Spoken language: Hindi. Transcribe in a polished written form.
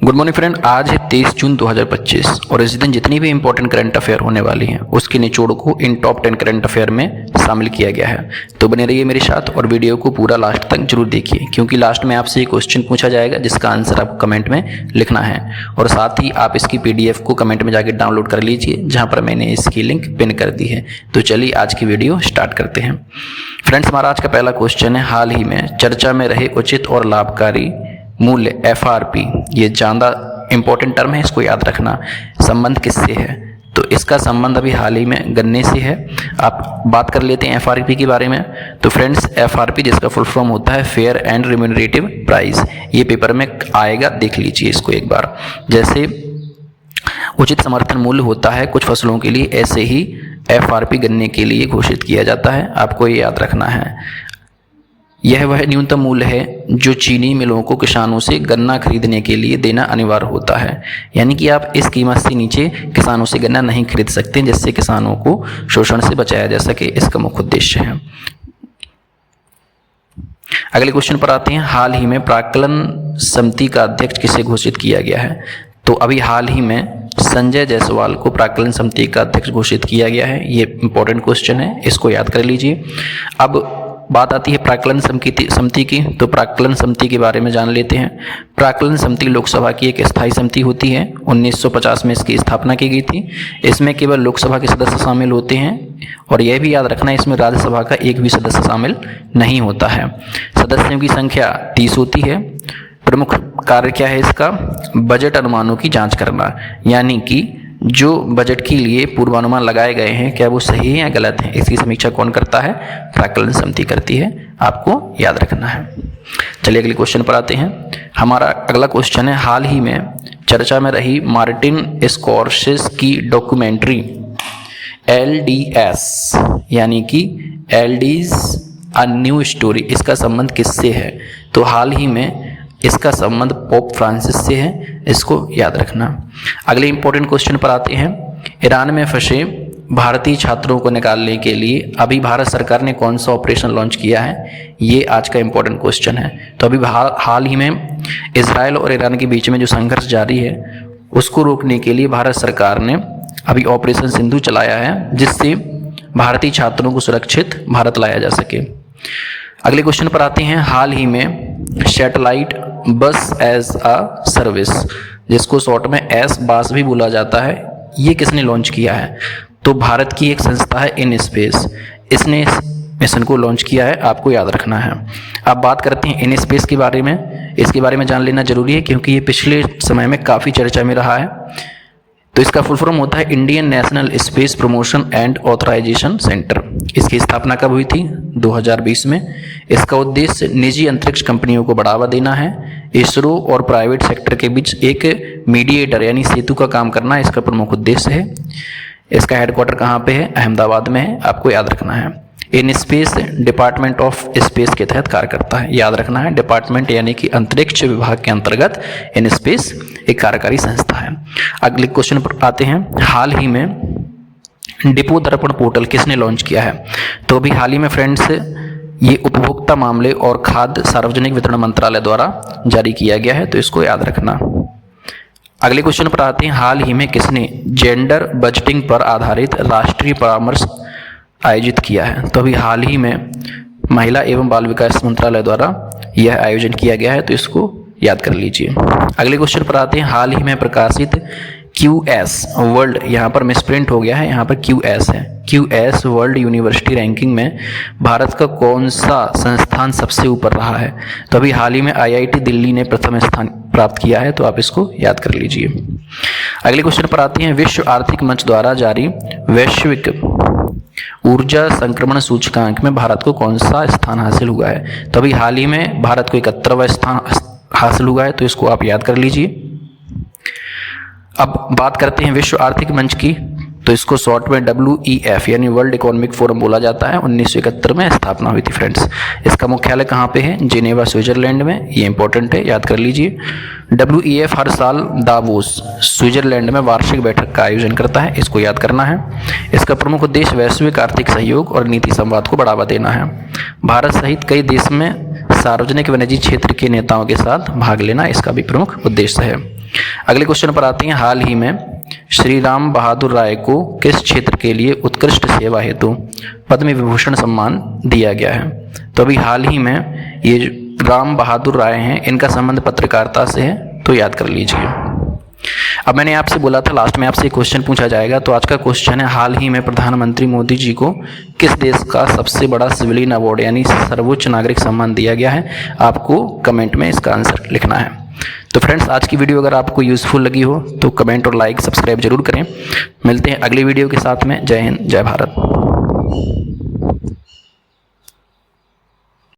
गुड मॉर्निंग फ्रेंड, आज है 23 जून 2025 और इस दिन जितनी भी इंपॉर्टेंट करंट अफेयर होने वाली हैं उसके निचोड़ को इन टॉप 10 करंट अफेयर में शामिल किया गया है। तो बने रहिए मेरे साथ और वीडियो को पूरा लास्ट तक जरूर देखिए, क्योंकि लास्ट में आपसे एक क्वेश्चन पूछा जाएगा जिसका आंसर आपको कमेंट में लिखना है। और साथ ही आप इसकी PDF को कमेंट में जाकर डाउनलोड कर लीजिए, जहाँ पर मैंने इसकी लिंक पिन कर दी है। तो चलिए आज की वीडियो स्टार्ट करते हैं। फ्रेंड्स, हमारा आज का पहला क्वेश्चन है, हाल ही में चर्चा में रहे उचित और लाभकारी मूल्य FRP, ये ज़्यादा इंपॉर्टेंट टर्म है, इसको याद रखना। संबंध किससे है? तो इसका संबंध अभी हाल ही में गन्ने से है। आप बात कर लेते हैं FRP के बारे में। तो फ्रेंड्स, FRP जिसका फुल फॉर्म होता है फेयर एंड रिम्यूनरेटिव प्राइस, ये पेपर में आएगा, देख लीजिए इसको एक बार। जैसे उचित समर्थन मूल्य होता है कुछ फसलों के लिए, ऐसे ही FRP गन्ने के लिए घोषित किया जाता है। आपको ये याद रखना है। यह वह न्यूनतम मूल्य है जो चीनी मिलों को किसानों से गन्ना खरीदने के लिए देना अनिवार्य होता है। यानी कि आप इस कीमत से नीचे किसानों से गन्ना नहीं खरीद सकते, जिससे किसानों को शोषण से बचाया जा सके, इसका मुख्य उद्देश्य है। अगले क्वेश्चन पर आते हैं, हाल ही में प्राक्कलन समिति का अध्यक्ष किसे घोषित किया गया है? तो अभी हाल ही में संजय जायसवाल को प्राक्कलन समिति का अध्यक्ष घोषित किया गया है। ये इंपॉर्टेंट क्वेश्चन है, इसको याद कर लीजिए। अब बात आती है प्राक्कलन समिति की। तो प्राक्कलन समिति के बारे में जान लेते हैं। प्राक्कलन समिति लोकसभा की एक स्थायी समिति होती है। 1950 में इसकी स्थापना की गई थी। इसमें केवल लोकसभा के सदस्य शामिल होते हैं और यह भी याद रखना है, इसमें राज्यसभा का एक भी सदस्य शामिल नहीं होता है। सदस्यों की संख्या 30 होती है। प्रमुख कार्य क्या है इसका? बजट अनुमानों की जाँच करना, यानी कि जो बजट के लिए पूर्वानुमान लगाए गए हैं क्या वो सही है या गलत है, इसकी समीक्षा कौन करता है? प्राक्कलन समिति करती है। आपको याद रखना है। चलिए अगले क्वेश्चन पर आते हैं। हमारा अगला क्वेश्चन है, हाल ही में चर्चा में रही मार्टिन स्कॉर्सेज़ की डॉक्यूमेंट्री LDS, यानी कि एल्डीज अ न्यू स्टोरी, इसका संबंध किससे है? तो हाल ही में इसका संबंध पोप फ्रांसिस से है, इसको याद रखना। अगले इंपॉर्टेंट क्वेश्चन पर आते हैं। ईरान में फंसे भारतीय छात्रों को निकालने के लिए अभी भारत सरकार ने कौन सा ऑपरेशन लॉन्च किया है? ये आज का इंपॉर्टेंट क्वेश्चन है। तो अभी हाल ही में इजराइल और ईरान के बीच में जो संघर्ष जारी है उसको रोकने के लिए भारत सरकार ने अभी ऑपरेशन सिंधु चलाया है, जिससे भारतीय छात्रों को सुरक्षित भारत लाया जा सके। अगले क्वेश्चन पर आते हैं। हाल ही में सैटेलाइट बस एज अ सर्विस, जिसको शॉर्ट में SBAS भी बोला जाता है, ये किसने लॉन्च किया है? तो भारत की एक संस्था है इनस्पेस, इसने इस मिशन को लॉन्च किया है, आपको याद रखना है। अब बात करते हैं इनस्पेस के बारे में। इसके बारे में जान लेना जरूरी है, क्योंकि ये पिछले समय में काफ़ी चर्चा में रहा है। तो इसका फुल फॉर्म होता है Indian national space promotion and authorisation centre. इसकी स्थापना कब हुई थी? 2020 में। इसका उद्देश्य निजी अंतरिक्ष कंपनियों को बढ़ावा देना है। इसरो और प्राइवेट सेक्टर के बीच एक मीडिएटर यानी सेतु का काम करना इसका प्रमुख उद्देश्य है। इसका हेडक्वार्टर कहाँ पे है? अहमदाबाद में है, आपको याद रखना है। In space department of space के तहत कार्य करता है, याद रखना है। डिपार्टमेंट यानी कि अंतरिक्ष विभाग के अंतर्गत इन स्पेस एक कार्यकारी संस्था है। अगले क्वेश्चन पर आते हैं। हाल ही में डिपो दर्पण पोर्टल किसने लॉन्च किया है? तो अभी हाल ही में फ्रेंड्स ये उपभोक्ता मामले और खाद्य सार्वजनिक वितरण मंत्रालय द्वारा जारी किया गया है, तो इसको याद रखना। अगले क्वेश्चन पर आते हैं। हाल ही में किसने जेंडर बजटिंग पर आधारित राष्ट्रीय परामर्श आयोजित किया है? तो अभी हाल ही में महिला एवं बाल विकास मंत्रालय द्वारा यह आयोजन किया गया है, तो इसको याद कर लीजिए। अगले क्वेश्चन पर आते हैं। हाल ही में प्रकाशित QS वर्ल्ड, यहाँ पर मिसप्रिंट हो गया है, यहाँ पर QS है। QS वर्ल्ड यूनिवर्सिटी रैंकिंग में भारत का कौन सा संस्थान सबसे ऊपर रहा है? तो अभी हाल ही में IIT दिल्ली ने प्रथम स्थान प्राप्त किया है, तो आप इसको याद कर लीजिए। अगले क्वेश्चन पर आते हैं। विश्व आर्थिक मंच द्वारा जारी वैश्विक ऊर्जा संक्रमण सूचकांक में भारत को कौन सा स्थान हासिल हुआ है? तो अभी हाल ही में भारत को 71वां स्थान हासिल हुआ है, तो इसको आप याद कर लीजिए। अब बात करते हैं विश्व आर्थिक मंच की। तो इसको शॉर्ट में WEF यानी वर्ल्ड इकोनॉमिक फोरम बोला जाता है। 1971 में स्थापना हुई थी फ्रेंड्स। इसका मुख्यालय कहाँ पे है? जिनेवा स्विट्जरलैंड में। ये इंपॉर्टेंट है, याद कर लीजिए। WEF हर साल दावोस स्विट्जरलैंड में वार्षिक बैठक का आयोजन करता है, इसको याद करना है। इसका प्रमुख उद्देश्य वैश्विक आर्थिक सहयोग और नीति संवाद को बढ़ावा देना है। भारत सहित कई देश में सार्वजनिक व निजी क्षेत्र के नेताओं के साथ भाग लेना इसका भी प्रमुख उद्देश्य है। अगले क्वेश्चन पर आते हैं। हाल ही में श्री राम बहादुर राय को किस क्षेत्र के लिए उत्कृष्ट सेवा हेतु पद्म विभूषण सम्मान दिया गया है? तो अभी हाल ही में ये राम बहादुर राय हैं, इनका संबंध पत्रकारिता से है, तो याद कर लीजिए। अब मैंने आपसे बोला था लास्ट में आपसे क्वेश्चन पूछा जाएगा, तो आज का क्वेश्चन है, हाल ही में प्रधानमंत्री मोदी जी को किस देश का सबसे बड़ा सिविलियन अवार्ड यानी सर्वोच्च नागरिक सम्मान दिया गया है? आपको कमेंट में इसका आंसर लिखना है। तो फ्रेंड्स, आज की वीडियो अगर आपको यूज़फुल लगी हो तो कमेंट और लाइक सब्सक्राइब जरूर करें। मिलते हैं अगली वीडियो के साथ में। जय हिंद, जय भारत।